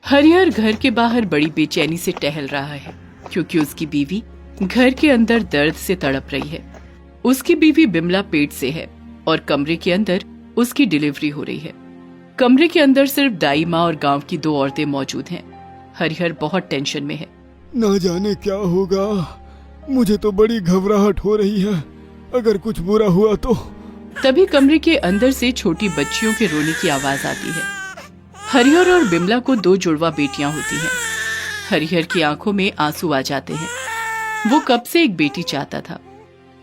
हरिहर घर के बाहर बड़ी बेचैनी से टहल रहा है क्योंकि उसकी बीवी घर के अंदर दर्द से तड़प रही है। उसकी बीवी बिमला पेट से है और कमरे के अंदर उसकी डिलीवरी हो रही है। कमरे के अंदर सिर्फ दाई माँ और गांव की 2 औरतें मौजूद हैं। हरिहर बहुत टेंशन में है। न जाने क्या होगा, मुझे तो बड़ी घबराहट हो रही है। अगर कुछ बुरा हुआ तो। तभी कमरे के अंदर से छोटी बच्चियों के रोने की आवाज आती है। हरिहर और बिमला को 2 जुड़वा बेटियां होती हैं। हरिहर की आंखों में आंसू आ जाते हैं। वो कब से एक बेटी चाहता था।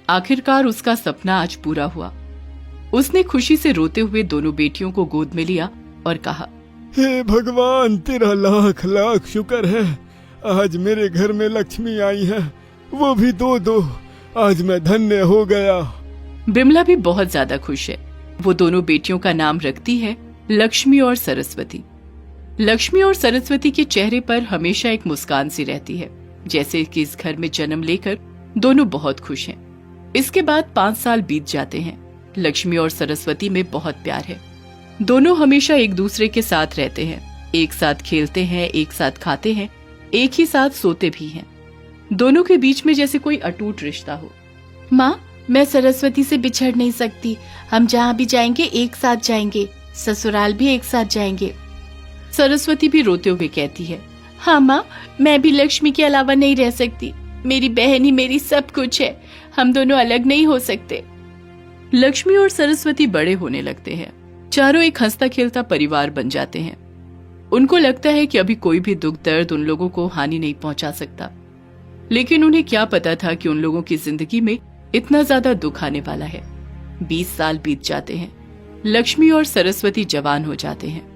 आखिरकार उसका सपना आज पूरा हुआ। उसने खुशी से रोते हुए दोनों बेटियों को गोद में लिया और कहा, हे भगवान, तेरा लाख लाख शुक्र है। आज मेरे घर में लक्ष्मी आई है, वो भी 2-2। आज मैं धन्य हो गया। बिमला भी बहुत ज्यादा खुश है। वो दोनों बेटियों का नाम रखती है लक्ष्मी और सरस्वती। लक्ष्मी और सरस्वती के चेहरे पर हमेशा एक मुस्कान सी रहती है, जैसे कि इस घर में जन्म लेकर दोनों बहुत खुश हैं। इसके बाद 5 साल बीत जाते हैं। लक्ष्मी और सरस्वती में बहुत प्यार है। दोनों हमेशा एक दूसरे के साथ रहते हैं, एक साथ खेलते हैं, एक साथ खाते हैं, एक ही साथ सोते भी हैं। दोनों के बीच में जैसे कोई अटूट रिश्ता हो। माँ, मैं सरस्वती से बिछड़ नहीं सकती। हम जहाँ भी जाएंगे एक साथ जाएंगे, ससुराल भी एक साथ जाएंगे। सरस्वती भी रोते हुए कहती है, हाँ माँ, मैं भी लक्ष्मी के अलावा नहीं रह सकती। मेरी बहन ही मेरी सब कुछ है। हम दोनों अलग नहीं हो सकते। लक्ष्मी और सरस्वती बड़े होने लगते हैं। चारों एक हंसता खेलता परिवार बन जाते हैं। उनको लगता है कि अभी कोई भी दुख दर्द उन लोगों को हानि नहीं पहुंचा सकता, लेकिन उन्हें क्या पता था कि उन लोगों की जिंदगी में इतना ज्यादा दुख आने वाला है। 20 साल बीत जाते हैं। लक्ष्मी और सरस्वती जवान हो जाते हैं।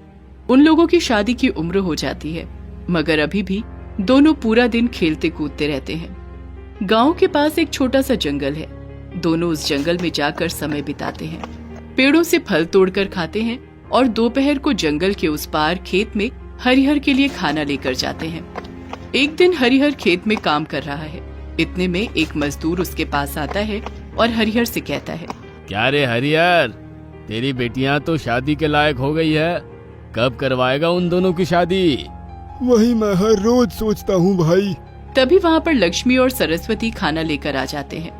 उन लोगों की शादी की उम्र हो जाती है, मगर अभी भी दोनों पूरा दिन खेलते कूदते रहते हैं। गांव के पास एक छोटा सा जंगल है। दोनों उस जंगल में जाकर समय बिताते हैं, पेड़ों से फल तोड़कर खाते हैं और दोपहर को जंगल के उस पार खेत में हरिहर के लिए खाना लेकर जाते हैं। एक दिन हरिहर खेत में काम कर रहा है। इतने में एक मजदूर उसके पास आता है और हरिहर से कहता है, क्या रे हरिहर, तेरी बेटियां तो शादी के लायक हो गई है। कब करवाएगा उन दोनों की शादी? वही मैं हर रोज सोचता हूँ भाई। तभी वहाँ पर लक्ष्मी और सरस्वती खाना लेकर आ जाते हैं।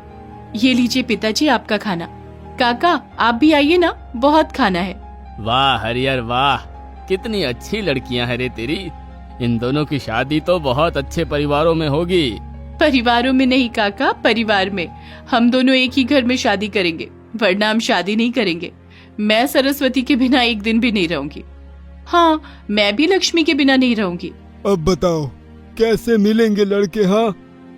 ये लीजिए पिताजी आपका खाना। काका, आप भी आइए ना, बहुत खाना है। वाह हरिहर वाह, कितनी अच्छी लड़कियां हैं रे तेरी। इन दोनों की शादी तो बहुत अच्छे परिवारों में होगी। परिवारों में नहीं काका, परिवार में। हम दोनों एक ही घर में शादी करेंगे, वरना हम शादी नहीं करेंगे। मैं सरस्वती के बिना एक दिन भी नहीं रहूंगी। हाँ, मैं भी लक्ष्मी के बिना नहीं रहूंगी। अब बताओ, कैसे मिलेंगे लड़के? हाँ,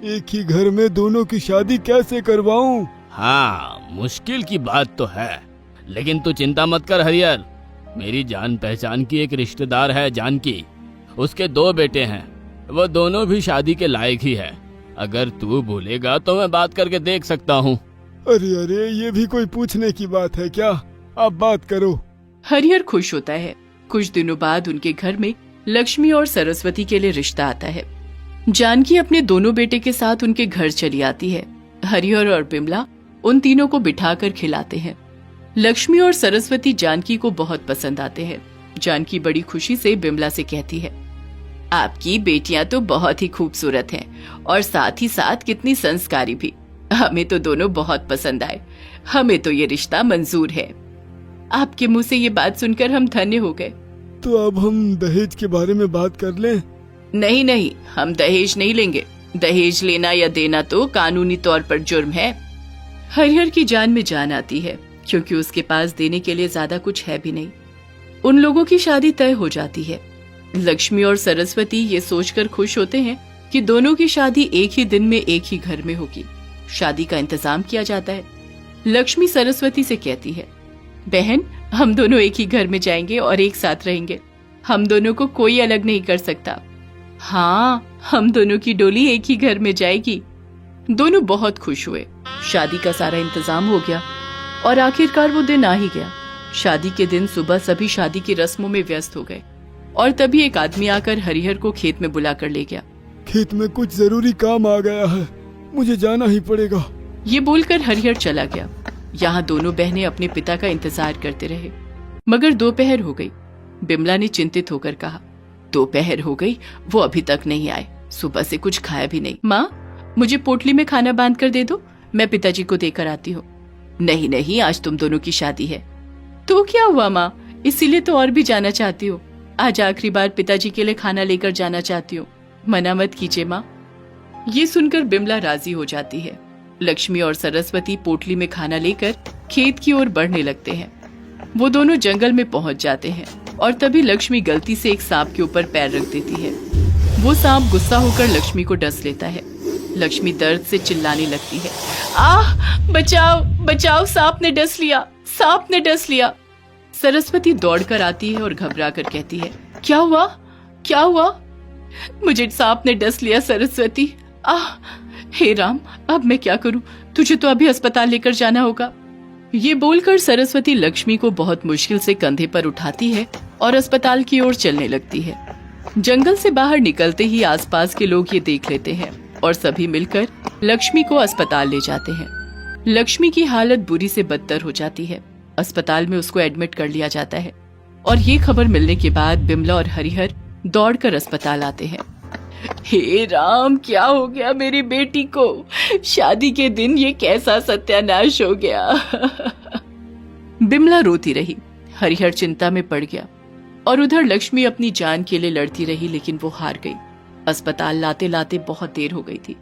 एक ही घर में दोनों की शादी कैसे करवाऊं? हाँ, मुश्किल की बात तो है, लेकिन तू चिंता मत कर हरिहर। मेरी जान पहचान की एक रिश्तेदार है जानकी। उसके 2 बेटे हैं, वो दोनों भी शादी के लायक ही है। अगर तू बोलेगा तो मैं बात करके देख सकता हूँ। अरे अरे, ये भी कोई पूछने की बात है क्या? आप बात करो। हरिहर खुश होता है। कुछ दिनों बाद उनके घर में लक्ष्मी और सरस्वती के लिए रिश्ता आता है। जानकी अपने दोनों बेटे के साथ उनके घर चली आती है। हरिहर और बिमला उन तीनों को बिठाकर खिलाते हैं। लक्ष्मी और सरस्वती जानकी को बहुत पसंद आते हैं। जानकी बड़ी खुशी से बिमला से कहती है, आपकी बेटियां तो बहुत ही खूबसूरत हैं और साथ ही साथ कितनी संस्कारी भी। हमें तो दोनों बहुत पसंद आए। हमें तो ये रिश्ता मंजूर है। आपके मुंह से ये बात सुनकर हम धन्य हो गए। तो अब हम दहेज के बारे में बात कर लें? नहीं नहीं, हम दहेज नहीं लेंगे। दहेज लेना या देना तो कानूनी तौर पर जुर्म है। हरिहर की जान में जान आती है, क्योंकि उसके पास देने के लिए ज्यादा कुछ है भी नहीं। उन लोगों की शादी तय हो जाती है। लक्ष्मी और सरस्वती ये सोचकर खुश होते हैं कि दोनों की शादी एक ही दिन में एक ही घर में होगी। शादी का इंतजाम किया जाता है। लक्ष्मी सरस्वती से कहती है, बहन, हम दोनों एक ही घर में जाएंगे और एक साथ रहेंगे। हम दोनों को कोई अलग नहीं कर सकता। हाँ, हम दोनों की डोली एक ही घर में जाएगी। दोनों बहुत खुश हुए। शादी का सारा इंतजाम हो गया और आखिरकार वो दिन आ ही गया। शादी के दिन सुबह सभी शादी की रस्मों में व्यस्त हो गए और तभी एक आदमी आकर हरिहर को खेत में बुला कर ले गया। खेत में कुछ जरूरी काम आ गया है, मुझे जाना ही पड़ेगा। ये बोलकर हरिहर चला गया। यहाँ दोनों बहनें अपने पिता का इंतजार करते रहे, मगर दोपहर हो गई। बिमला ने चिंतित होकर कहा, दोपहर हो गई, वो अभी तक नहीं आए, सुबह से कुछ खाया भी नहीं। माँ, मुझे पोटली में खाना बांध कर दे दो, मैं पिताजी को देकर आती हूँ। नहीं नहीं, आज तुम दोनों की शादी है। तो क्या हुआ माँ, इसीलिए तो और भी जाना चाहती हूँ। आज आखिरी बार पिताजी के लिए खाना लेकर जाना चाहती हूँ, मना मत कीजिए माँ। ये सुनकर बिमला राजी हो जाती है। लक्ष्मी और सरस्वती पोटली में खाना लेकर खेत की ओर बढ़ने लगते हैं। वो दोनों जंगल में पहुंच जाते हैं और तभी लक्ष्मी गलती से एक सांप के ऊपर पैर रख देती है। वो सांप गुस्सा होकर लक्ष्मी को डस लेता है। लक्ष्मी दर्द से चिल्लाने लगती है, आह, बचाओ बचाओ, सांप ने डस लिया, सांप ने डस लिया। सरस्वती दौड़कर आती है और घबरा कर कहती है, क्या हुआ, क्या हुआ? मुझे सांप ने डस लिया सरस्वती। आह, हे राम, अब मैं क्या करूं? तुझे तो अभी अस्पताल लेकर जाना होगा। ये बोलकर सरस्वती लक्ष्मी को बहुत मुश्किल से कंधे पर उठाती है और अस्पताल की ओर चलने लगती है। जंगल से बाहर निकलते ही आसपास के लोग ये देख लेते हैं और सभी मिलकर लक्ष्मी को अस्पताल ले जाते हैं। लक्ष्मी की हालत बुरी से बदतर हो जाती है। अस्पताल में उसको एडमिट कर लिया जाता है और ये खबर मिलने के बाद बिमला और हरिहर दौड़कर अस्पताल आते हैं। हे राम, क्या हो गया मेरी बेटी को? शादी के दिन ये कैसा सत्यानाश हो गया। बिमला रोती रही, हरिहर चिंता में पड़ गया और उधर लक्ष्मी अपनी जान के लिए लड़ती रही, लेकिन वो हार गई। अस्पताल लाते लाते बहुत देर हो गई थी।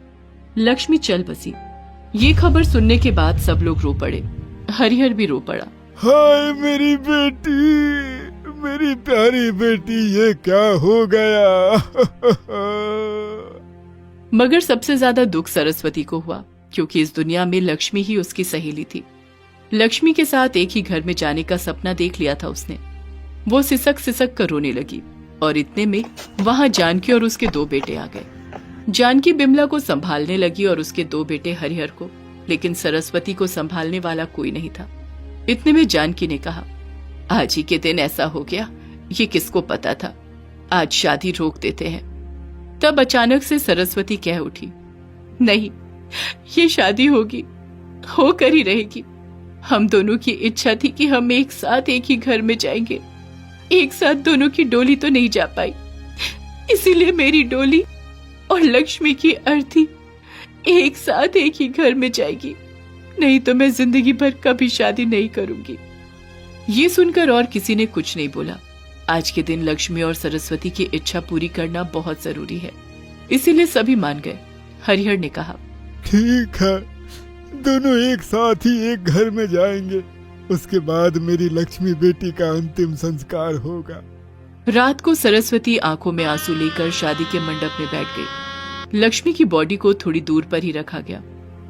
लक्ष्मी चल बसी। ये खबर सुनने के बाद सब लोग रो पड़े, हरिहर भी रो पड़ा। हाय मेरी बेटी, मेरी प्यारी बेटी, ये क्या हो गया? मगर सबसे ज्यादा दुख सरस्वती को हुआ, क्योंकि इस दुनिया में लक्ष्मी ही उसकी सहेली थी। लक्ष्मी के साथ एक ही घर में जाने का सपना देख लिया था उसने। वो सिसक सिसक कर रोने लगी और इतने में वहां जानकी और उसके 2 बेटे आ गए। जानकी बिमला को संभालने लगी और उसके 2 बेटे हरिहर को, लेकिन सरस्वती को संभालने वाला कोई नहीं था। इतने में जानकी ने कहा, आज ही के दिन ऐसा हो गया, ये किसको पता था, आज शादी रोक देते हैं। तब अचानक से सरस्वती कह उठी, नहीं, ये शादी होगी, होकर ही रहेगी। हम दोनों की इच्छा थी कि हम एक साथ एक ही घर में जाएंगे, एक साथ दोनों की डोली तो नहीं जा पाई, इसीलिए मेरी डोली और लक्ष्मी की अर्थी एक साथ एक ही घर में जाएगी, नहीं तो मैं जिंदगी भर कभी शादी नहीं करूंगी। ये सुनकर और किसी ने कुछ नहीं बोला। आज के दिन लक्ष्मी और सरस्वती की इच्छा पूरी करना बहुत जरूरी है, इसीलिए सभी मान गए। हरिहर ने कहा, ठीक है, दोनों एक साथ ही एक घर में जाएंगे, उसके बाद मेरी लक्ष्मी बेटी का अंतिम संस्कार होगा। रात को सरस्वती आंखों में आंसू लेकर शादी के मंडप में बैठ गई। लक्ष्मी की बॉडी को थोड़ी दूर पर ही रखा गया।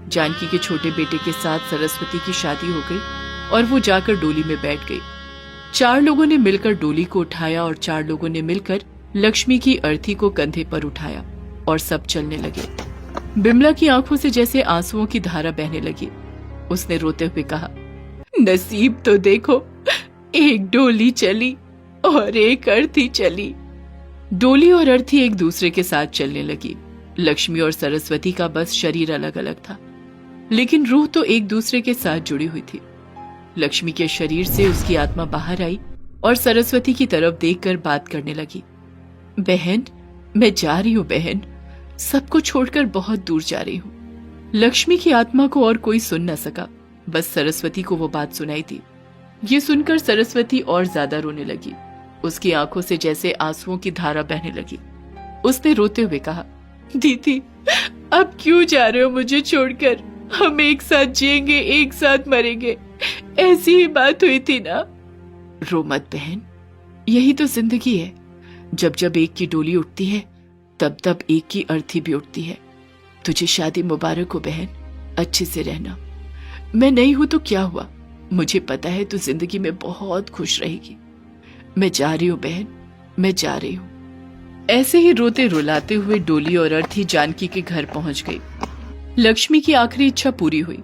जानकी के छोटे बेटे के साथ सरस्वती की शादी हो गई और वो जाकर डोली में बैठ गई। 4 लोगों ने मिलकर डोली को उठाया और 4 लोगों ने मिलकर लक्ष्मी की अर्थी को कंधे पर उठाया और सब चलने लगे। बिमला की आंखों से जैसे आंसुओं की धारा बहने लगी। उसने रोते हुए कहा, नसीब तो देखो, एक डोली चली और एक अर्थी चली। डोली और अर्थी एक दूसरे के साथ चलने लगी। लक्ष्मी और सरस्वती का बस शरीर अलग अलग था, लेकिन रूह तो एक दूसरे के साथ जुड़ी हुई थी। लक्ष्मी के शरीर से उसकी आत्मा बाहर आई और सरस्वती की तरफ देखकर बात करने लगी। बहन, मैं जा रही हूँ बहन, सबको छोड़कर बहुत दूर जा रही हूँ। लक्ष्मी की आत्मा को और कोई सुन न सका, बस सरस्वती को वो बात सुनाई थी। ये सुनकर सरस्वती और ज्यादा रोने लगी। उसकी आंखों से जैसे आंसुओं की धारा बहने लगी। उसने रोते हुए कहा, दीदी, अब क्यों जा रहे हो मुझे छोड़कर? हम एक साथ जिएंगे, एक साथ मरेंगे, ऐसी ही बात हुई थी ना। रो मत बहन, यही तो जिंदगी है। जब जब एक की डोली उठती है, तब तब एक की अर्थी भी उठती है। तुझे शादी मुबारक हो बहन, अच्छे से रहना। मैं नहीं हूं तो क्या हुआ, मुझे पता है तू जिंदगी में बहुत खुश रहेगी। मैं जा रही हूँ बहन, मैं जा रही हूँ। ऐसे ही रोते रुलाते हुए डोली और अर्थी जानकी के घर पहुंच गई। लक्ष्मी की आखिरी इच्छा पूरी हुई।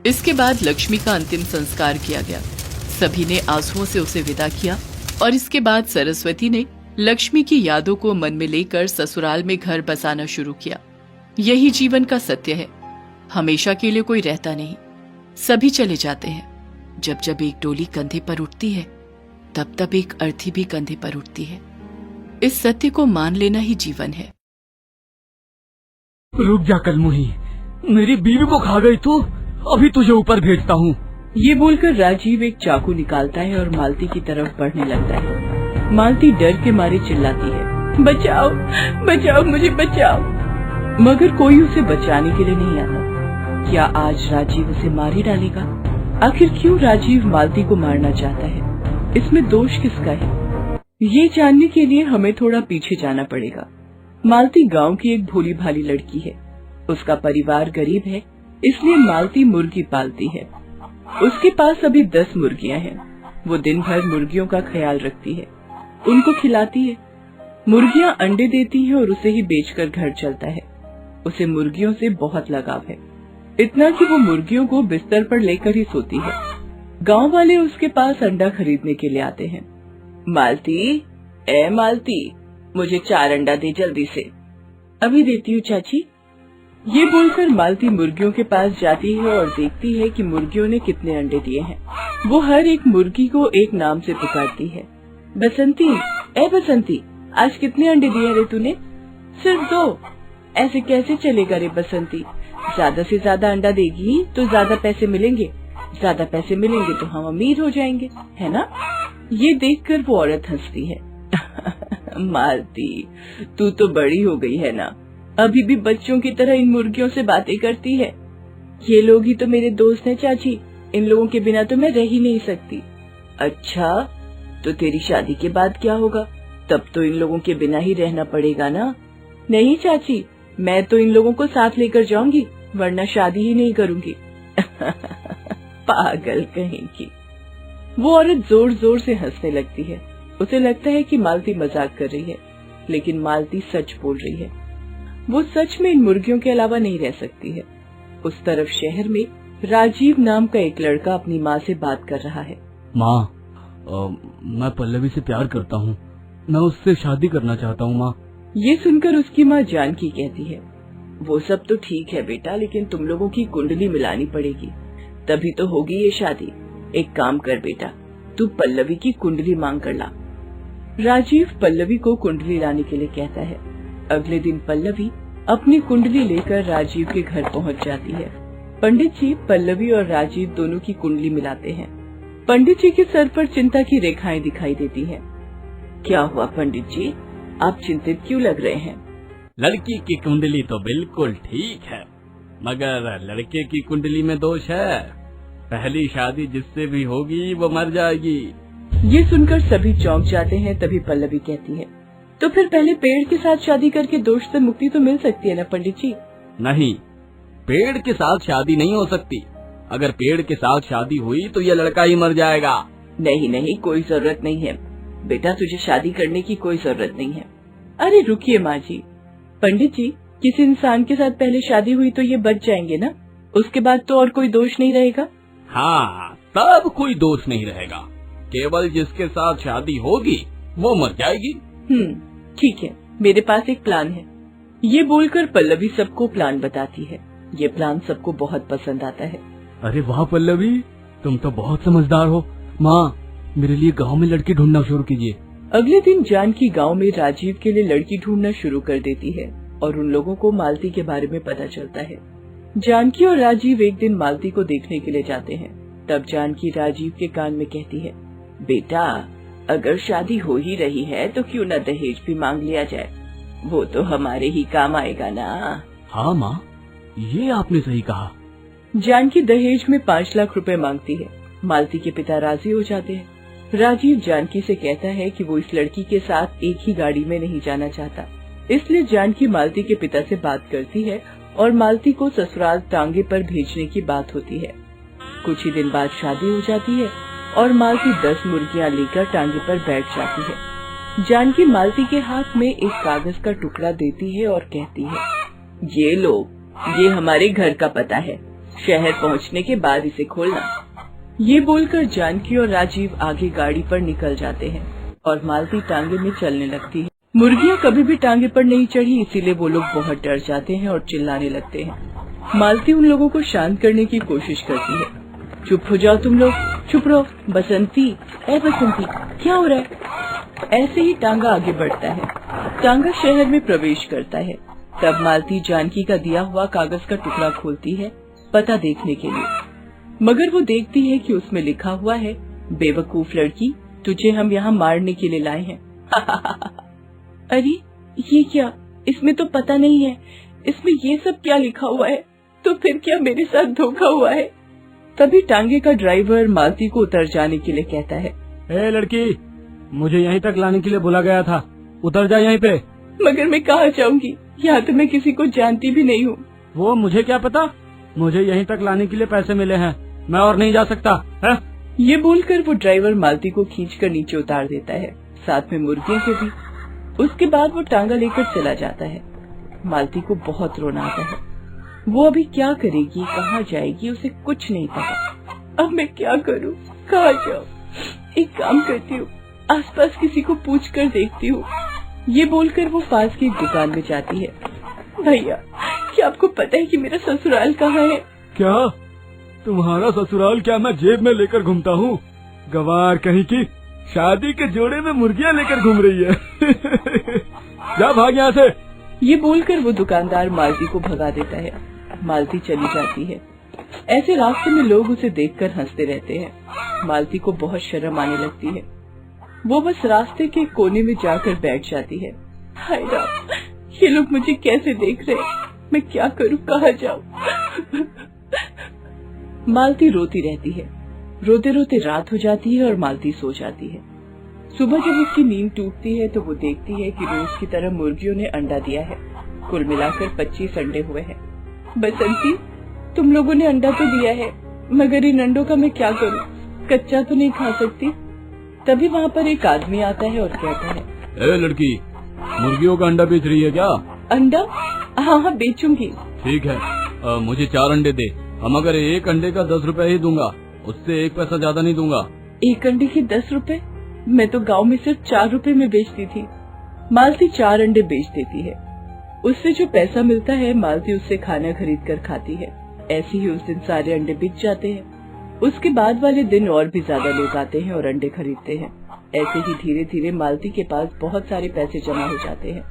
इसके बाद लक्ष्मी का अंतिम संस्कार किया गया। सभी ने आंसुओं से उसे विदा किया और इसके बाद सरस्वती ने लक्ष्मी की यादों को मन में लेकर ससुराल में घर बसाना शुरू किया। यही जीवन का सत्य है, हमेशा के लिए कोई रहता नहीं, सभी चले जाते हैं। जब जब एक डोली कंधे पर उठती है, तब तब एक अर्थी भी कंधे पर उठती है। इस सत्य को मान लेना ही जीवन है। रुक जा कलमुही, मेरी बीवी को खा गई तू, अभी तुझे ऊपर भेजता हूँ। ये बोलकर राजीव एक चाकू निकालता है और मालती की तरफ बढ़ने लगता है। मालती डर के मारे चिल्लाती है, बचाओ बचाओ, मुझे बचाओ। मगर कोई उसे बचाने के लिए नहीं आता। क्या आज राजीव उसे मार ही डालेगा? आखिर क्यों राजीव मालती को मारना चाहता है? इसमें दोष किसका है? ये जानने के लिए हमें थोड़ा पीछे जाना पड़ेगा। मालती गांव की एक भोली भाली लड़की है। उसका परिवार गरीब है, इसलिए मालती मुर्गी पालती है। उसके पास अभी 10 मुर्गियां हैं। वो दिन भर मुर्गियों का ख्याल रखती है, उनको खिलाती है। मुर्गियां अंडे देती हैं और उसे ही बेचकर घर चलता है। उसे मुर्गियों से बहुत लगाव है, इतना कि वो मुर्गियों को बिस्तर पर लेकर ही सोती है। गांव वाले उसके पास अंडा खरीदने के लिए आते हैं। मालती, ए मालती, मुझे 4 अंडा दे जल्दी से। अभी देती हूँ चाची। ये बोलकर मालती मुर्गियों के पास जाती है और देखती है कि मुर्गियों ने कितने अंडे दिए हैं। वो हर एक मुर्गी को एक नाम से पुकारती है। बसंती, ए बसंती, आज कितने अंडे दिए रे तूने? सिर्फ 2। ऐसे कैसे चलेगा रे बसंती? ज्यादा से ज्यादा अंडा देगी तो ज्यादा पैसे मिलेंगे, ज्यादा पैसे मिलेंगे तो हम अमीर हो जाएंगे, है ना? ये देखकर वो औरत हंसती है। मालती, तू तो बड़ी हो गई है ना, अभी भी बच्चों की तरह इन मुर्गियों से बातें करती है। ये लोग ही तो मेरे दोस्त हैं चाची, इन लोगों के बिना तो मैं रह ही नहीं सकती। अच्छा, तो तेरी शादी के बाद क्या होगा? तब तो इन लोगों के बिना ही रहना पड़ेगा ना? नहीं चाची, मैं तो इन लोगों को साथ लेकर जाऊंगी, वरना शादी ही नहीं करूंगी। पागल कहीं की। वो औरत जोर जोर से हंसने लगती है। उसे लगता है कि मालती मजाक कर रही है, लेकिन मालती सच बोल रही है। वो सच में इन मुर्गियों के अलावा नहीं रह सकती है। उस तरफ शहर में राजीव नाम का एक लड़का अपनी माँ से बात कर रहा है। माँ, मैं पल्लवी से प्यार करता हूँ, मैं उससे शादी करना चाहता हूँ माँ। ये सुनकर उसकी माँ जानकी कहती है, वो सब तो ठीक है बेटा, लेकिन तुम लोगों की कुंडली मिलानी पड़ेगी, तभी तो होगी ये शादी। एक काम कर बेटा, तू पल्लवी की कुंडली मांग कर ला। राजीव पल्लवी को कुंडली लाने के लिए कहता है। अगले दिन पल्लवी अपनी कुंडली लेकर राजीव के घर पहुंच जाती है। पंडित जी पल्लवी और राजीव दोनों की कुंडली मिलाते हैं। पंडित जी के सर पर चिंता की रेखाएं दिखाई देती हैं। क्या हुआ पंडित जी, आप चिंतित क्यों लग रहे हैं? लड़की की कुंडली तो बिल्कुल ठीक है, मगर लड़के की कुंडली में दोष है। पहली शादी जिससे भी होगी वो मर जाएगी। ये सुनकर सभी चौंक जाते हैं। तभी पल्लवी कहती है, तो फिर पहले पेड़ के साथ शादी करके दोष से मुक्ति तो मिल सकती है ना पंडित जी? नहीं, पेड़ के साथ शादी नहीं हो सकती। अगर पेड़ के साथ शादी हुई तो ये लड़का ही मर जाएगा। नहीं नहीं, कोई जरूरत नहीं है बेटा, तुझे शादी करने की कोई जरूरत नहीं है। अरे रुकिए माँ जी, पंडित जी, किसी इंसान के साथ पहले शादी हुई तो ये बच जाएंगे ना, उसके बाद तो और कोई दोष नहीं रहेगा? हाँ, तब कोई दोष नहीं रहेगा, केवल जिसके साथ शादी होगी वो मर जाएगी। ठीक है, मेरे पास एक प्लान है। ये बोलकर पल्लवी सबको प्लान बताती है। ये प्लान सबको बहुत पसंद आता है। अरे वाह पल्लवी, तुम तो बहुत समझदार हो। माँ, मेरे लिए गांव में लड़की ढूंढना शुरू कीजिए। अगले दिन जानकी गांव में राजीव के लिए लड़की ढूंढना शुरू कर देती है और उन लोगों को मालती के बारे में पता चलता है। जानकी और राजीव एक दिन मालती को देखने के लिए जाते हैं। तब जानकी राजीव के कान में कहती है, बेटा, अगर शादी हो ही रही है तो क्यों न दहेज भी मांग लिया जाए, वो तो हमारे ही काम आएगा ना। हाँ माँ, ये आपने सही कहा। जानकी दहेज में 5 लाख रुपए मांगती है। मालती के पिता राजी हो जाते हैं। राजीव जानकी से कहता है कि वो इस लड़की के साथ एक ही गाड़ी में नहीं जाना चाहता, इसलिए जानकी मालती के पिता से बात करती है और मालती को ससुराल टांगे पर भेजने की बात होती है। कुछ ही दिन बाद शादी हो जाती है और मालती 10 मुर्गियां लेकर टांगे पर बैठ जाती है। जानकी मालती के हाथ में एक कागज का टुकड़ा देती है और कहती है, ये लो, ये हमारे घर का पता है, शहर पहुंचने के बाद इसे खोलना। ये बोलकर जानकी और राजीव आगे गाड़ी पर निकल जाते हैं और मालती टांगे में चलने लगती है। मुर्गियां कभी भी टांगे पर नहीं चढ़ी, इसीलिए वो लोग बहुत डर जाते हैं और चिल्लाने लगते हैं। मालती उन लोगों को शांत करने की कोशिश करती है। चुप हो जाओ तुम लोग, चुप रहो। बसंती, ए बसंती, क्या हो रहा है? ऐसे ही टांगा आगे बढ़ता है। टांगा शहर में प्रवेश करता है। तब मालती जानकी का दिया हुआ कागज का टुकड़ा खोलती है पता देखने के लिए, मगर वो देखती है कि उसमें लिखा हुआ है, बेवकूफ लड़की, तुझे हम यहाँ मारने के लिए लाए हैं। अरे ये क्या, इसमें तो पता नहीं है, इसमें ये सब क्या लिखा हुआ है, तो फिर क्या मेरे साथ धोखा हुआ है? तभी टांगे का ड्राइवर मालती को उतर जाने के लिए कहता है। ए लड़की, मुझे यहीं तक लाने के लिए बोला गया था, उतर जा यहीं पे। मगर मैं कहाँ जाऊंगी, यहाँ तो मैं किसी को जानती भी नहीं हूँ। वो मुझे क्या पता, मुझे यहीं तक लाने के लिए पैसे मिले हैं, मैं और नहीं जा सकता है? ये बोलकर वो ड्राइवर मालती को खींचकर नीचे उतार देता है, साथ में मुर्गियों को भी। उसके बाद वो टांगा लेकर चला जाता है। मालती को बहुत रोना आता है। वो अभी क्या करेगी, कहाँ जाएगी, उसे कुछ नहीं पता। अब मैं क्या करूँ, कहाँ जाऊँ? एक काम करती हूँ, आसपास किसी को पूछ कर देखती हूँ। ये बोलकर वो पास की एक दुकान में जाती है। भैया, क्या आपको पता है कि मेरा ससुराल कहाँ है? क्या तुम्हारा ससुराल क्या मैं जेब में लेकर घूमता हूँ? गवार कहीं की, शादी के जोड़े में मुर्गियाँ लेकर घूम रही है। जा भाग यहाँ से। ये बोलकर वो दुकानदार मालती को भगा देता है। मालती चली जाती है। ऐसे रास्ते में लोग उसे देखकर हंसते रहते हैं। मालती को बहुत शर्म आने लगती है। वो बस रास्ते के कोने में जाकर बैठ जाती है। हाय राम, ये लोग मुझे कैसे देख रहे हैं, मैं क्या करूँ, कहाँ जाऊँ? मालती रोती रहती है। रोते रोते रात हो जाती है और मालती सो जाती है। सुबह जब उसकी नींद टूटती है तो वो देखती है कि रोज की तरह मुर्गियों ने अंडा दिया है। कुल मिलाकर 25 अंडे हुए हैं। बसंती, तुम लोगों ने अंडा तो दिया है, मगर इन अंडों का मैं क्या करूं? कच्चा तो नहीं खा सकती। तभी वहाँ पर एक आदमी आता है और कहता है, ए लड़की, मुर्गियों का अंडा बेच रही है क्या? अंडा? हाँ, बेचूंगी। ठीक है, मुझे 4 अंडे दे। हम अगर एक अंडे का 10 रुपए ही दूंगा, उससे 1 पैसा ज्यादा नहीं दूंगा। एक अंडे के 10 रुपए? मैं तो गांव में सिर्फ 4 रुपए में बेचती थी। मालती 4 अंडे बेच देती है। उससे जो पैसा मिलता है मालती उससे खाना खरीद कर खाती है। ऐसे ही उस दिन सारे अंडे बिक जाते हैं। उसके बाद वाले दिन और भी ज्यादा लोग आते हैं और अंडे खरीदते हैं। ऐसे ही धीरे धीरे मालती के पास बहुत सारे पैसे जमा हो जाते हैं।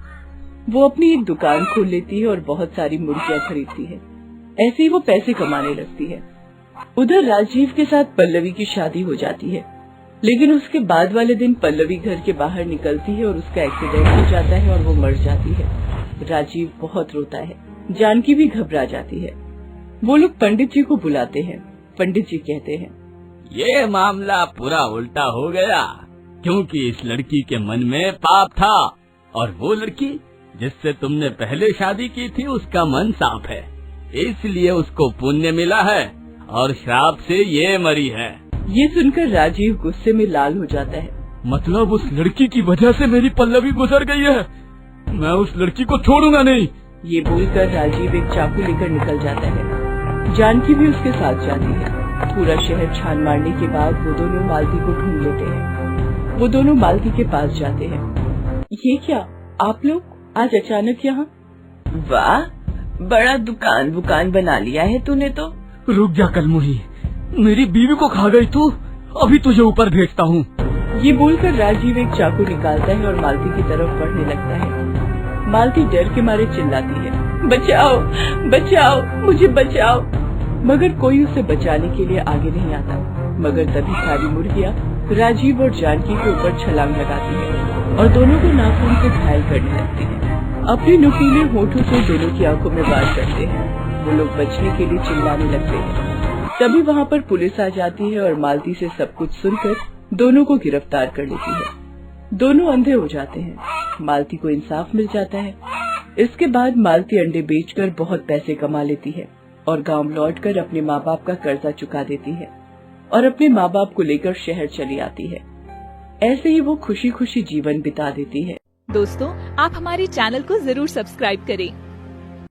वो अपनी एक दुकान खोल लेती है और बहुत सारी मुर्गियाँ खरीदती है। ऐसे ही वो पैसे कमाने लगती है। उधर राजीव के साथ पल्लवी की शादी हो जाती है, लेकिन उसके बाद वाले दिन पल्लवी घर के बाहर निकलती है और उसका एक्सीडेंट हो जाता है और वो मर जाती है। राजीव बहुत रोता है। जानकी भी घबरा जाती है। वो लोग पंडित जी को बुलाते हैं। पंडित जी कहते हैं, ये मामला पूरा उल्टा हो गया, क्योंकि इस लड़की के मन में पाप था और वो लड़की जिससे तुमने पहले शादी की थी उसका मन साफ है, इसलिए उसको पुण्य मिला है और श्राप से ये मरी है। ये सुनकर राजीव गुस्से में लाल हो जाता है। मतलब उस लड़की की वजह से मेरी पल्लवी गुजर गई है, मैं उस लड़की को छोड़ूंगा नहीं। ये बोलकर राजीव एक चाकू लेकर निकल जाता है। जानकी भी उसके साथ जाती है। पूरा शहर छान मारने के बाद वो दोनों मालती को ढूंढ लेते हैं। वो दोनों मालती के पास जाते हैं। ये क्या, आप लोग आज अचानक यहाँ? वाह, बड़ा दुकान बना लिया है तूने तो। रुक जा कलमुही, मेरी बीवी को खा गई तू, अभी तुझे ऊपर भेजता हूँ। ये बोलकर राजीव एक चाकू निकालता है और मालती की तरफ बढ़ने लगता है। मालती डर के मारे चिल्लाती है, बचाओ बचाओ, मुझे बचाओ। मगर कोई उसे बचाने के लिए आगे नहीं आता। मगर तभी सारी मुर्गियाँ राजीव और जानकी के ऊपर छलांग लगाती है और दोनों को नाखून से घायल करने लगती है। अपने नुकीले होठों से दोनों की आंखों में वार करते हैं। वो लोग बचने के लिए चिल्लाने लगते हैं। तभी वहाँ पर पुलिस आ जाती है और मालती से सब कुछ सुनकर दोनों को गिरफ्तार कर लेती है। दोनों अंधे हो जाते हैं। मालती को इंसाफ मिल जाता है। इसके बाद मालती अंडे बेचकर बहुत पैसे कमा लेती है और गांव लौटकर अपने माँ बाप का कर्जा चुका देती है और अपने माँ बाप को लेकर शहर चली आती है। ऐसे ही वो खुशी खुशी जीवन बिता देती है। दोस्तों, आप हमारे चैनल को जरूर सब्सक्राइब करें